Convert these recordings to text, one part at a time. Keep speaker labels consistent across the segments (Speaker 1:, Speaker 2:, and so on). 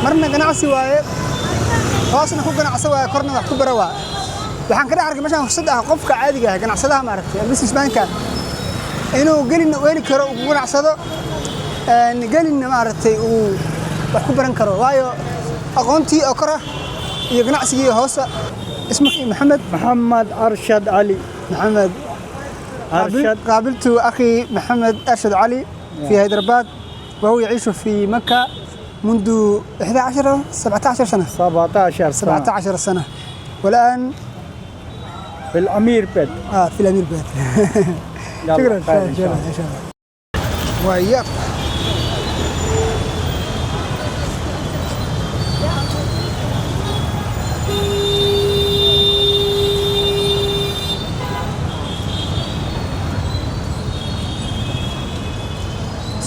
Speaker 1: marna ganacsi waaye hoosna ku ganacso waaye korna wax ku bara waa waxaan ka dhaxarkay meeshan fursad ah qofka caadiga ah ganacsadaha maaragtay businessman-ka inuu gelin weeli karo uu ganacsado gelin maaragtay uu wax ku baran karo waayo aqoontii oo kora iyo ganacsigii hoose اسمك إيه محمد؟
Speaker 2: محمد أرشد علي.
Speaker 1: محمد أرشد. قابلت أخي محمد أرشد علي في هيدرباد وهو يعيش في مكة منذ 17 سنة 17 سنة والآن
Speaker 2: في الأمير بيت.
Speaker 1: في الأمير بيت. شكرا إن شاء الله. وإياك.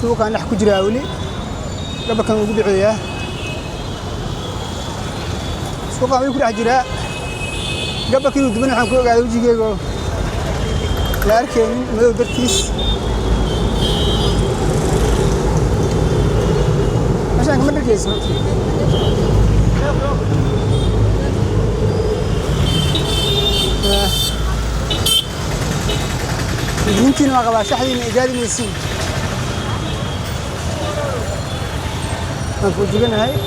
Speaker 1: سوق أنا أحكي جراولي قبل كانوا يقولوا عياه سوق أنا يقول عجراء قبل كانوا يدمنوا عن كل قاعد وجي جيجو لا أركين ما يقدر كيس عشان كمان كيس يمكن ما قبل شحذي من إيجاد النسيم aku juga naik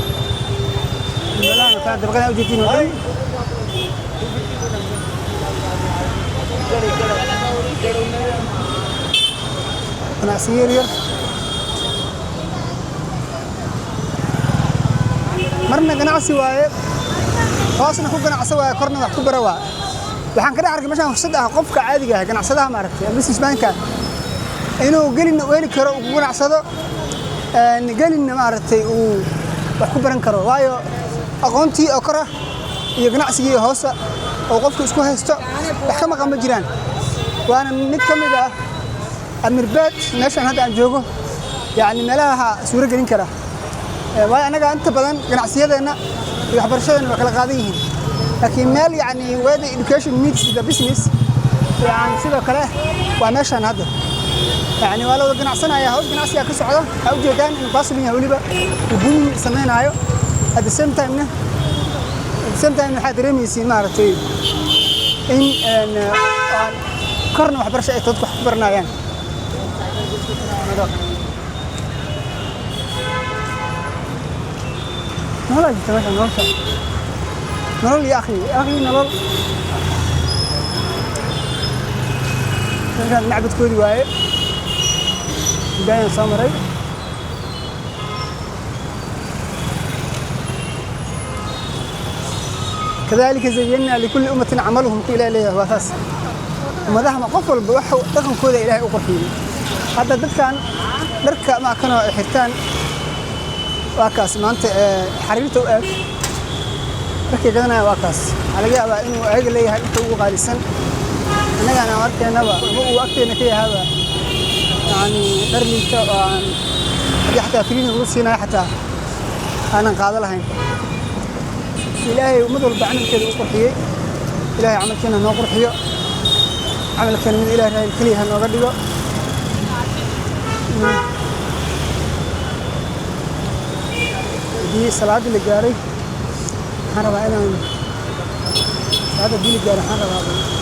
Speaker 1: jalan kan terbakan uji tino kan kena sihir ya marna ganacsi waaye hoosna ku ganacso waaye korna wax ku bara waa waxaan ka dhaxarkay meeshan fursad ah qofka caadiga ah ganacsadaha maaragtay businessman-ka inuu gelin weeli karo uu ganacsado gelin maaragtay uu wax ku baran karo waayo aqoontii oo kora iyo ganacsigii hoose oo qofku isku haysto wax ka maqan ma jiraan waana mid ka mid ah Amir Beet meeshan hadda aan joogo yani meelaha suura gelin kara waayo anaga inta badan ganacsiyadeena iyo waxbarashadeena waa kala qaadan yihiin laakiin meel yani where the education meets the business yani sidoo kale waa meeshan hadda يعني والله قناع سنة يا هوس قناع سيا كسعودة أو جدان إنه باصل من هوليبا وبني سمينا عيو at the same time حد رمي يصير معرفتي إن قرن وحبر شيء تطبخ حبرنا يعني ما لا جت مثلا نقول يا أخي نقول كان نعبد كودي وايد بداية سامري كذلك زينا لكل أمة عملهم قيل إليه واساس وما ذهب قفل بوحو دقن كودا إلهي أقرحيه هذا دكان دركا ما كانوا حرتان واكاس ما أنت حريرته وقف ركي قدنا واكاس على جاء إنه عقل لي هاي تو غالسا أنا أورك نبأ هو أكتر نكية هذا يعني درني عن حتى فيني روسينا حتى أنا قاعد لهين إلهي ومدل بعمل كذا أقرحيه إلهي عمل كنا نقرحيه عمل كان من إلهي الكليه نقدره دي صلاة اللي جاري حنا بقى أنا هذا دي اللي جاري حنا بقى